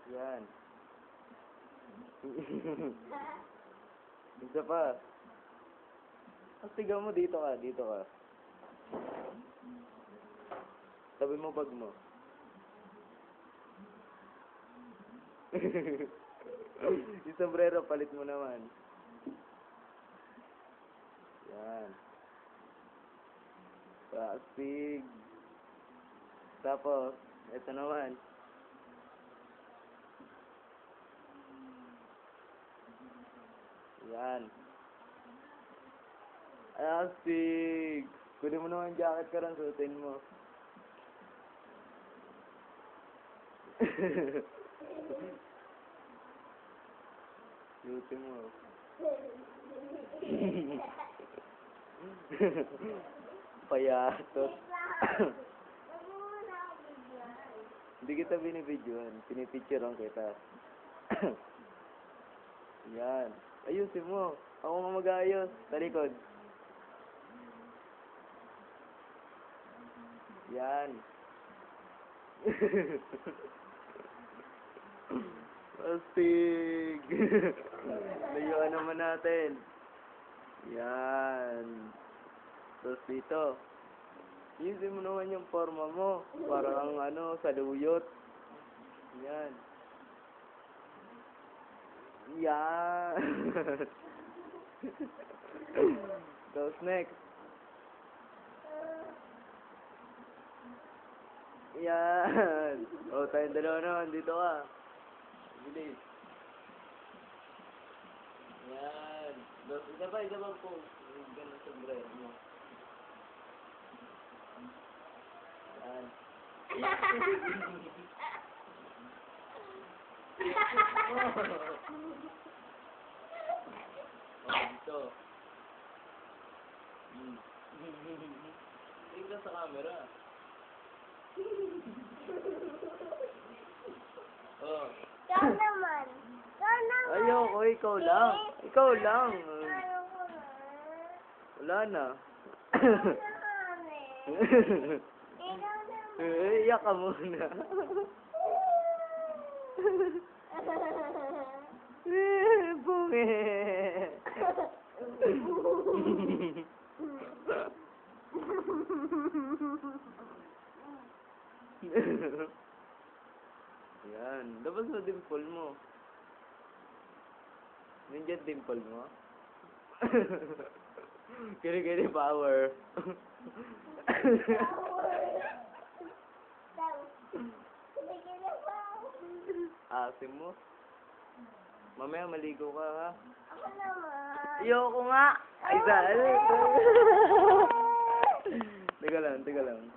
Yan. Isa pa. Tignan mo, dito ka, dito ka. Tabi mo bag mo. Yung sombrero, palit mo naman. Yan. Astig. Tapos, ito naman. Yan. Astig. Kunin mo naman yung jacket ka rin, suotin mo. Suotin mo. Payatot. Hindi kita binibidyoan. Pinipicturean kita. Yan. Ayusin mo. Ako nga mag-aayos. Talikod. Yan. Astig. Layuan naman natin. Yan. Tapos dito. Ayusin mo naman yung forma mo. Parang saluyot. Yan. Yan. Tapos next. Yan. O, tayong dalawa naman. Dito ka. Bilis. Yan. Tapos isa pa po. Ganun sa brain mo. Yan. Dito. Tingnan sa camera. Oh. Ikaw naman. Ayoko, ikaw lang. Ikaw lang. Ayoko na. Wala na. Ikaw naman. Iyak ka muna. Bungi. Yan. Dapat sa dimple mo. Nandiyan dimple mo? Kiri-kiri power. Asim mo. Mamaya maligo ka, ha? Ako naman. Ayoko nga. Ay, saan? Teka lang.